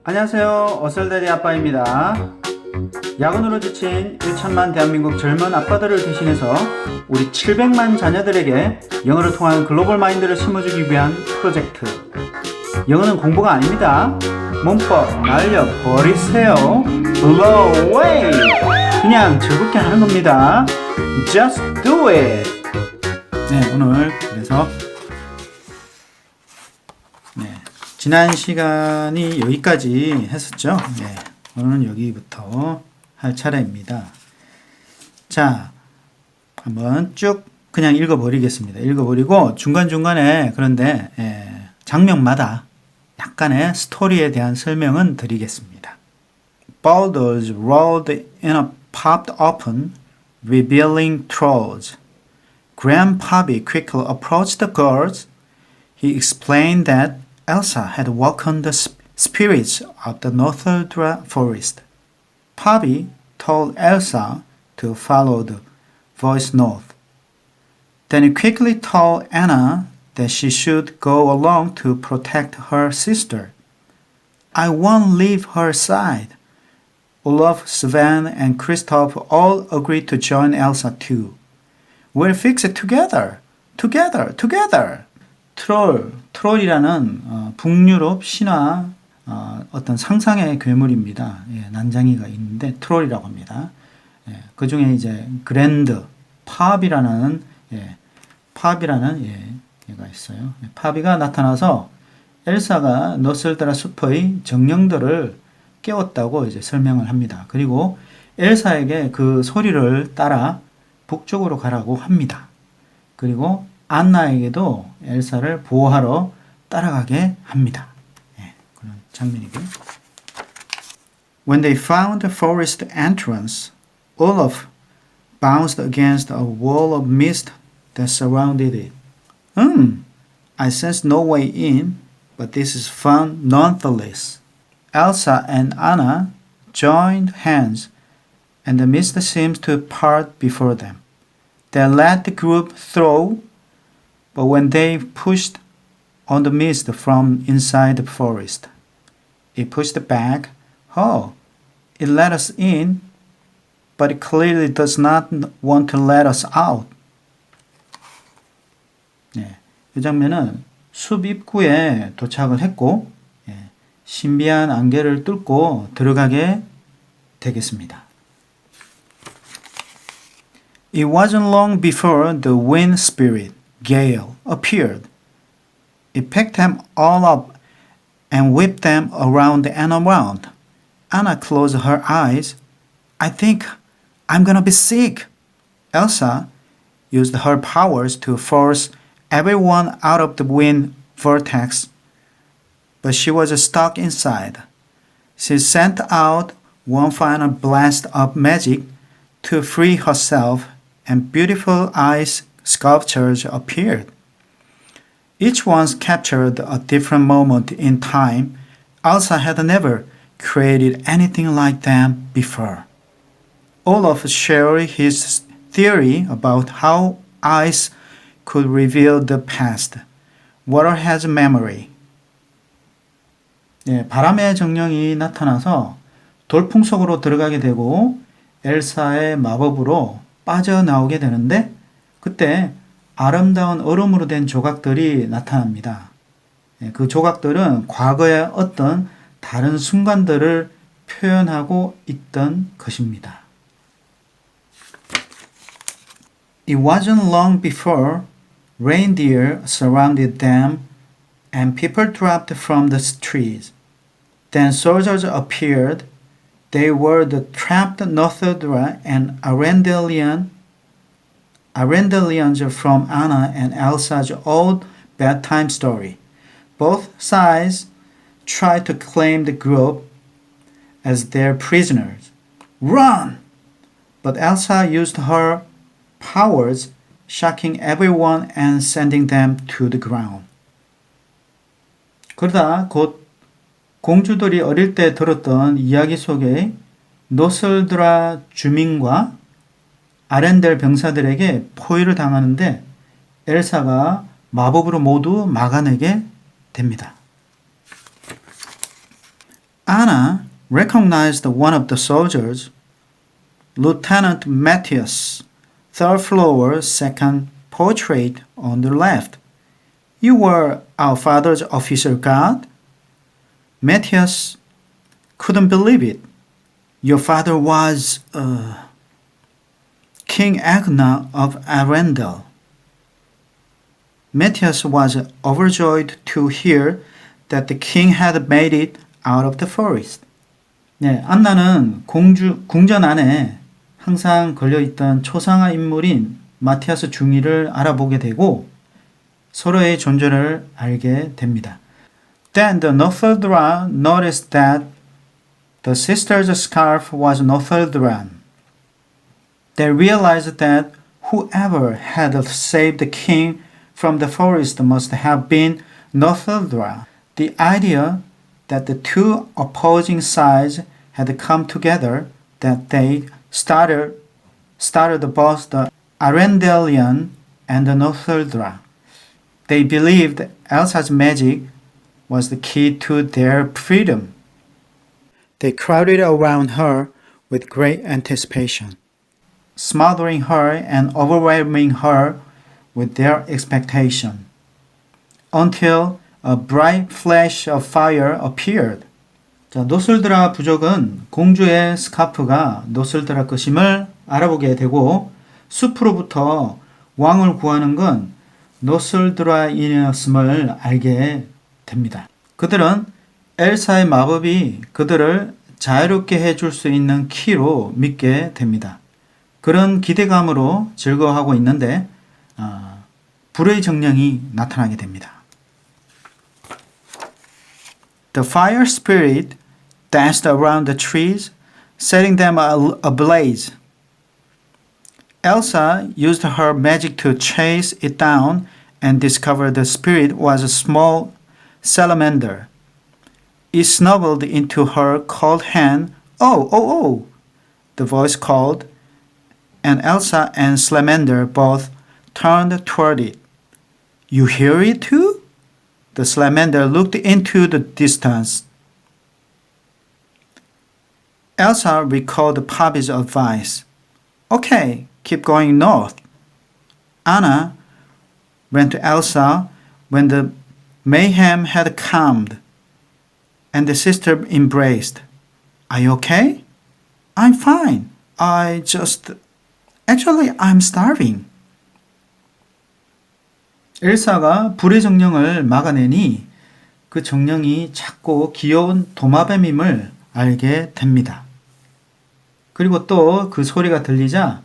안녕하세요. 어설대리 아빠입니다. 야근으로 지친 1천만 대한민국 젊은 아빠들을 대신해서 우리 700만 자녀들에게 영어를 통한 글로벌 마인드를 심어주기 위한 프로젝트. 영어는 공부가 아닙니다. 문법 날려버리세요. Blow away! 그냥 즐겁게 하는 겁니다. Just do it! 네, 오늘 그래서 지난 시간이 여기까지 했었죠. 네, 오늘은 여기부터 할 차례입니다. 자, 한번 쭉 그냥 읽어버리겠습니다. 읽어버리고 중간중간에 그런데 장면마다 약간의 스토리에 대한 설명은 드리겠습니다. Boulders rolled in and popped open, revealing trolls. Grandpappy quickly approached the girls. He explained that Elsa had welcomed the spirits of the Northern forest. Pappy told Elsa to follow the voice north. Then he quickly told Anna that she should go along to protect her sister. I won't leave her side. Olaf, Sven, and Kristoff all agreed to join Elsa too. We'll fix it together. Together. 트롤이라는 북유럽 신화 어떤 상상의 괴물입니다. 난장이가 있는데 트롤이라고 합니다. 그 중에 이제 그랜드, 팝이라는 얘가 있어요. 팝이가 나타나서 엘사가 너슬드라 숲의 정령들을 깨웠다고 이제 설명을 합니다. 그리고 엘사에게 그 소리를 따라 북쪽으로 가라고 합니다. 그리고 안나에게도 엘사를 보호하러 따라가게 합니다. 그런 장면이고요. When they found the forest entrance, Olaf bounced against a wall of mist that surrounded it. I sense no way in, but this is fun nonetheless. Elsa and Anna joined hands, and the mist seemed to part before them. They let the group through, but when they pushed on the mist from inside the forest, it pushed back. Oh, it let us in, but it clearly does not want to let us out. 이 장면은 숲 입구에 도착을 했고 신비한 안개를 뚫고 들어가게 되겠습니다. It wasn't long before the wind spirit, Gale, appeared. It picked them all up and whipped them around and around. Anna closed her eyes. I think I'm gonna be sick. Elsa used her powers to force everyone out of the wind vortex, but she was stuck inside. She sent out one final blast of magic to free herself, and beautiful ice sculptures appeared. Each one captured a different moment in time. Elsa had never created anything like them before. Olaf shared his theory about how ice could reveal the past. Water has memory. 바람의 정령이 나타나서 돌풍 속으로 들어가게 되고 엘사의 마법으로 빠져나오게 되는데 그때 아름다운 얼음으로 된 조각들이 나타납니다. 그 조각들은 과거의 어떤 다른 순간들을 표현하고 있던 것입니다. It wasn't long before reindeer surrounded them and people dropped from the trees. Then soldiers appeared. They were the trapped Northerdra and Arendelians from Anna and Elsa's old bedtime story. Both sides tried to claim the group as their prisoners. Run! But Elsa used her powers, shocking everyone and sending them to the ground. 그러다 곧 공주들이 어릴 때 들었던 이야기 속에 노슬드라 주민과 아렌델 병사들에게 포위를 당하는데 엘사가 마법으로 모두 막아내게 됩니다. Anna recognized one of the soldiers, Lieutenant Matthias, third floor, second portrait on the left. You were our father's official guard? Matthias couldn't believe it. Your father was King Agnar of Arendelle. Matthias was overjoyed to hear that the king had made it out of the forest. 네, 안나는 궁전 안에 항상 걸려있던 초상화 인물인 마티아스 중위를 알아보게 되고 서로의 존재를 알게 됩니다. Then the Northildra noticed that the sister's scarf was Northildran. They realized that whoever had saved the king from the forest must have been Northildra. The idea that the two opposing sides had come together, that they started both the Arendellian and the Northildra. They believed Elsa's magic was the key to their freedom. They crowded around her with great anticipation, smothering her and overwhelming her with their expectation, until a bright flash of fire appeared. 자, 노슬드라 부족은 공주의 스카프가 노슬드라 것임을 알아보게 되고 숲으로부터 왕을 구하는 건 노슬드라이었음을 알게 됩니다. 그들은 엘사의 마법이 그들을 자유롭게 해줄 수 있는 키로 믿게 됩니다. 그런 기대감으로 즐거워하고 있는데 불의 정령이 나타나게 됩니다. The fire spirit danced around the trees, setting them ablaze. Elsa used her magic to chase it down and discovered the spirit was a small salamander. It snuggled into her cold hand. Oh, oh, oh! The voice called, and Elsa and Salamander both turned toward it. You hear it too? The salamander looked into the distance. Elsa recalled Poppy's advice. Okay, keep going north. Anna ran to Elsa when the mayhem had calmed, and the sister embraced. Are you okay? I'm fine. Actually, I'm starving. 엘사가 불의 정령을 막아내니 그 정령이 작고 귀여운 도마뱀임을 알게 됩니다. 그리고 또 그 소리가 들리자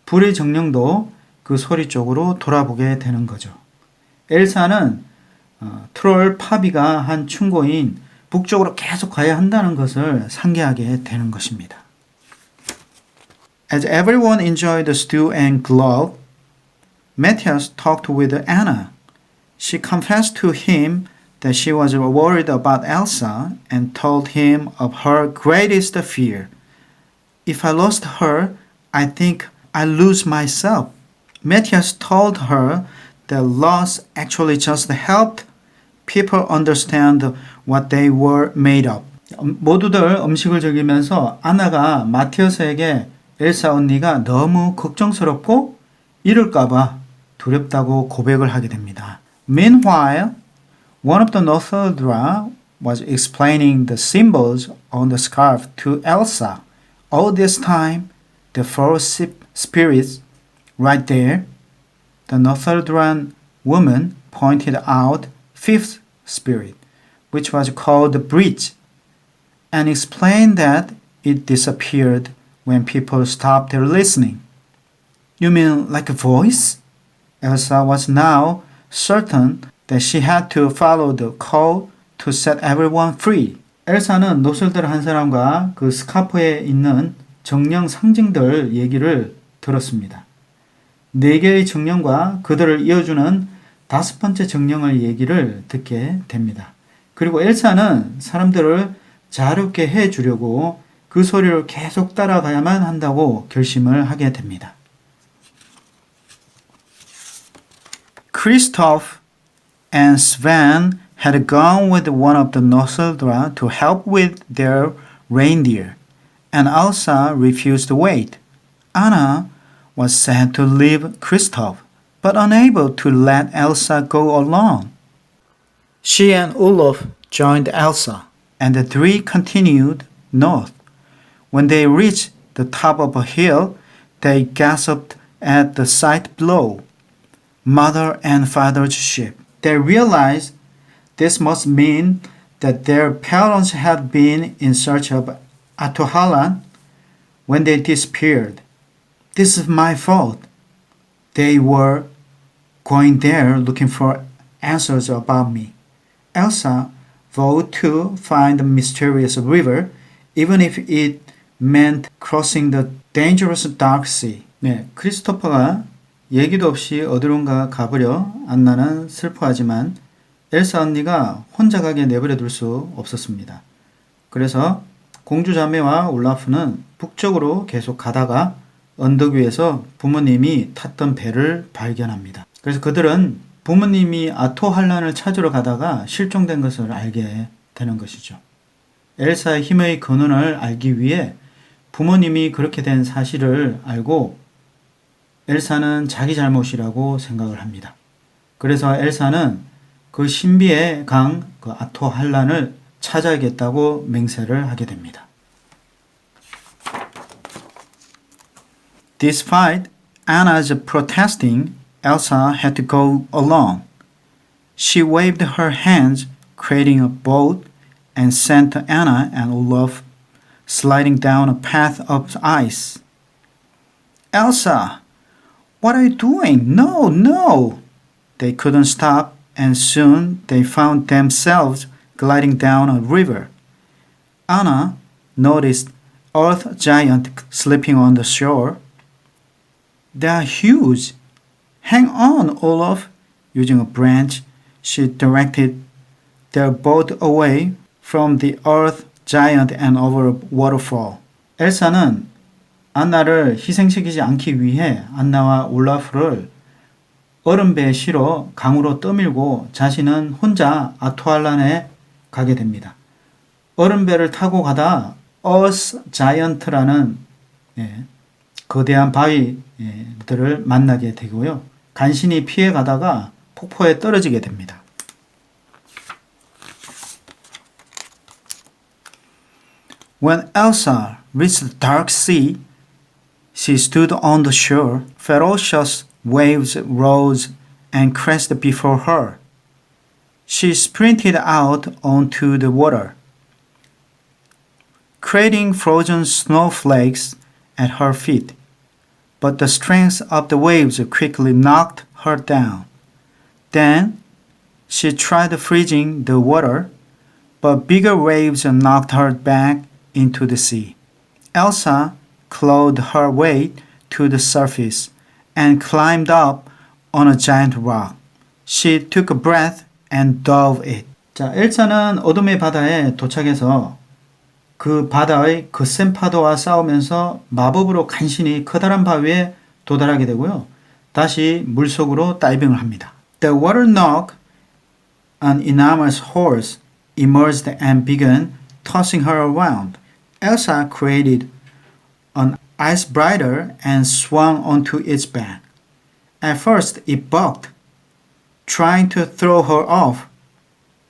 불의 정령도 그 소리 쪽으로 돌아보게 되는 거죠. 엘사는 트롤 파비가 한 충고인 북쪽으로 계속 가야 한다는 것을 상기하게 되는 것입니다. As everyone enjoyed the stew and glove, Matthias talked with Anna. She confessed to him that she was worried about Elsa and told him of her greatest fear. If I lost her, I think I'll lose myself. Matthias told her that loss actually just helped people understand what they were made of. 모두들 음식을 즐기면서 아나가 마티어스에게 엘사 언니가 너무 걱정스럽고 이럴까봐 두렵다고 고백을 하게 됩니다. Meanwhile, one of the Northildra was explaining the symbols on the scarf to Elsa. All this time, the four spirits right there, the Northildran woman pointed out fifth spirit, which was called the bridge, and explained that it disappeared when people stopped listening. You mean like a voice? Elsa was now certain that she had to follow the call to set everyone free. 엘사는 노슬들 한 사람과 그 스카프에 있는 정령 상징들 얘기를 들었습니다. 4개의 정령과 그들을 이어주는 5번째 정령의 얘기를 듣게 됩니다. 그리고 엘사는 사람들을 자유롭게 해주려고 그 소리를 계속 따라가야만 한다고 결심을 하게 됩니다. Kristoff and Sven had gone with one of the Nosildra to help with their reindeer, and Elsa refused to wait. Anna was sad to leave Kristoff, but unable to let Elsa go alone. She and Olaf joined Elsa, and the three continued north. When they reached the top of a hill, they gasped at the sight below. Mother and father's ship. They realized this must mean that their parents had been in search of Atohalan when they disappeared. This is my fault. They were going there looking for answers about me. Elsa vowed to find the mysterious river, even if it meant crossing the dangerous dark sea. 네, 크리스토퍼가 얘기도 없이 어디론가 가버려 안나는 슬퍼하지만 엘사 언니가 혼자 가게 내버려 둘 수 없었습니다. 그래서 공주 자매와 올라프는 북쪽으로 계속 가다가 언덕 위에서 부모님이 탔던 배를 발견합니다. 그래서 그들은 부모님이 아토할란을 찾으러 가다가 실종된 것을 알게 되는 것이죠. 엘사의 힘의 근원을 알기 위해 부모님이 그렇게 된 사실을 알고 엘사는 자기 잘못이라고 생각을 합니다. 그래서 엘사는 그 신비의 강 그 아토할란을 찾아야겠다고 맹세를 하게 됩니다. Despite Anna's protesting, Elsa had to go alone. She waved her hands, creating a boat, and sent Anna and Olaf sliding down a path of ice. Elsa, what are you doing? No, no! They couldn't stop, and soon they found themselves gliding down a river. Anna noticed Earth Giant sleeping on the shore. They are huge. Hang on, Olaf. Using a branch, she directed their boat away from the Earth Giant and over a waterfall. 엘사는 안나를 희생시키지 않기 위해 안나와 올라프를 얼음배에 실어 강으로 떠밀고 자신은 혼자 아토할란에 가게 됩니다. 얼음배를 타고 가다 Earth Giant라는 거대한 바위들을 만나게 되고요. 간신히 피해 가다가 폭포에 떨어지게 됩니다. When Elsa reached the dark sea, she stood on the shore. Ferocious waves rose and crashed before her. She sprinted out onto the water, creating frozen snowflakes at her feet. But the strength of the waves quickly knocked her down. Then she tried freezing the water, but bigger waves knocked her back into the sea. Elsa clawed her way to the surface and climbed up on a giant rock. She took a breath and dove it. 자, 엘사는 어둠의 바다에 도착해서 그 바다의 거센 파도와 싸우면서 마법으로 간신히 커다란 바위에 도달하게 되고요. 다시 물속으로 다이빙을 합니다. The water knocked an enormous horse emerged and began tossing her around. Elsa created an ice bridle and swung onto its back. At first it balked, trying to throw her off,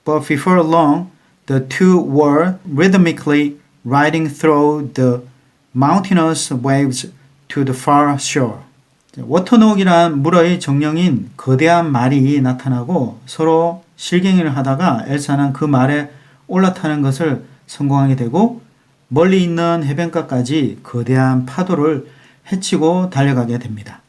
but before long the two were rhythmically riding through the mountainous waves to the far shore. 워터녹이란 물의 정령인 거대한 말이 나타나고 서로 실갱이를 하다가 엘사는 그 말에 올라타는 것을 성공하게 되고 멀리 있는 해변가까지 거대한 파도를 헤치고 달려가게 됩니다.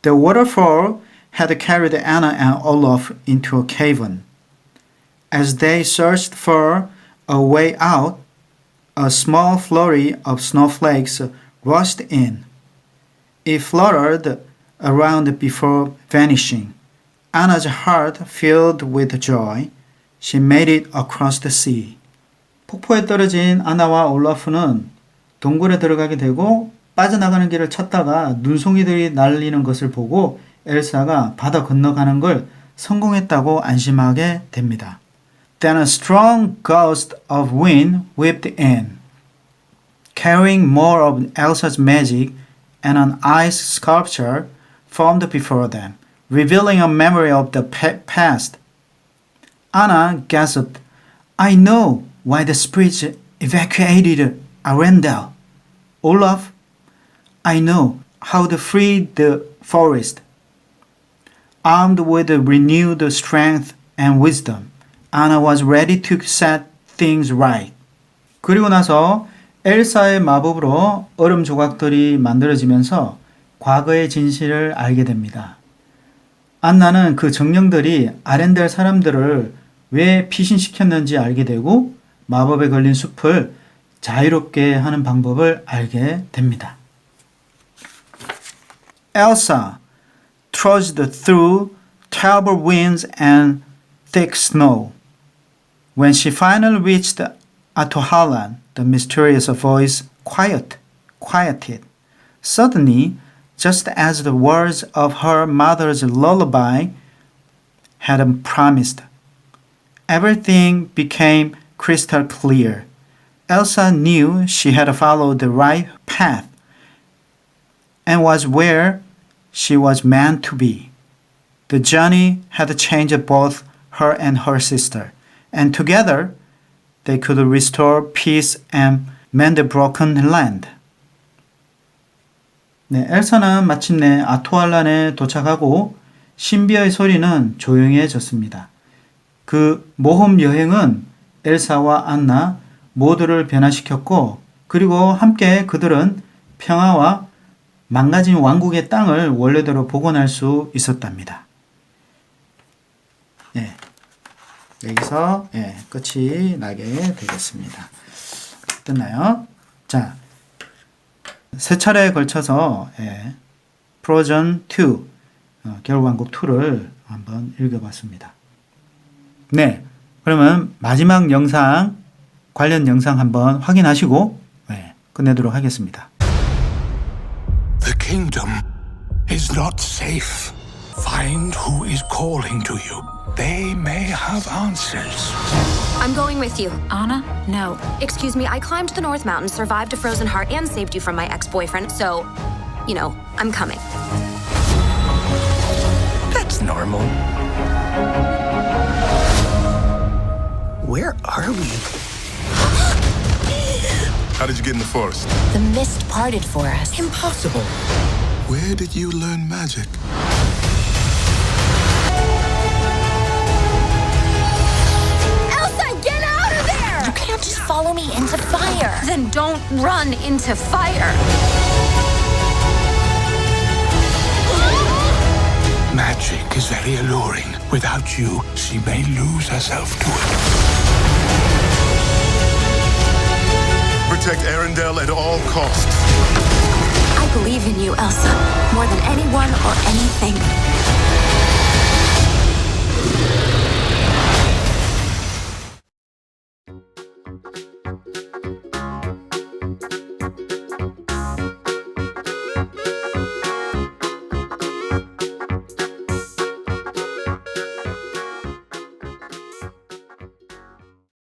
The waterfall had carried Anna and Olaf into a cavern. As they searched for a way out, a small flurry of snowflakes rushed in. It fluttered around before vanishing. Anna's heart filled with joy. She made it across the sea. 폭포에 떨어진 아나와 올라프는 동굴에 들어가게 되고 빠져나가는 길을 찾다가 눈송이들이 날리는 것을 보고 엘사가 바다 건너가는 걸 성공했다고 안심하게 됩니다. Then a strong gust of wind whipped in, carrying more of Elsa's magic, and an ice sculpture formed before them, revealing a memory of the past. Anna gasped, I know why the spirits evacuated Arendelle. Olaf, I know how to free the forest. Armed with renewed strength and wisdom, Anna was ready to set things right. 그리고 나서 엘사의 마법으로 얼음 조각들이 만들어지면서 과거의 진실을 알게 됩니다. 안나는 그 정령들이 아렌델 사람들을 왜 피신시켰는지 알게 되고 마법에 걸린 숲을 자유롭게 하는 방법을 알게 됩니다. Elsa trudged through terrible winds and thick snow. When she finally reached Atohalan, the mysterious voice quieted. Suddenly, just as the words of her mother's lullaby had promised, everything became crystal clear. Elsa knew she had followed the right path and was where she was meant to be. The journey had changed both her and her sister, and together they could restore peace and mend the broken land. 네, 엘사는 마침내 아토알란에 도착하고 신비의 소리는 조용해졌습니다. 그 모험 여행은 엘사와 안나 모두를 변화시켰고 그리고 함께 그들은 평화와 망가진 왕국의 땅을 원래대로 복원할 수 있었답니다. 예, 여기서 끝이 나게 되겠습니다. 됐나요? 자, 세 차례에 걸쳐서 프로전 2, 겨울왕국 2를 한번 읽어봤습니다. 네, 그러면 마지막 영상, 관련 영상 한번 확인하시고 끝내도록 하겠습니다. The kingdom is not safe. Find who is calling to you. They may have answers. I'm going with you. Anna? No. Excuse me, I climbed the North Mountain, survived a frozen heart, and saved you from my ex-boyfriend, so, you know, I'm coming. That's normal. Where are we? How did you get in the forest? The mist parted for us. Impossible. Where did you learn magic? Elsa, get out of there! You can't just follow me into fire. Then don't run into fire. Magic is very alluring. Without you, she may lose herself to it. Protect Arendelle at all costs. I believe in you, Elsa, more than anyone or anything.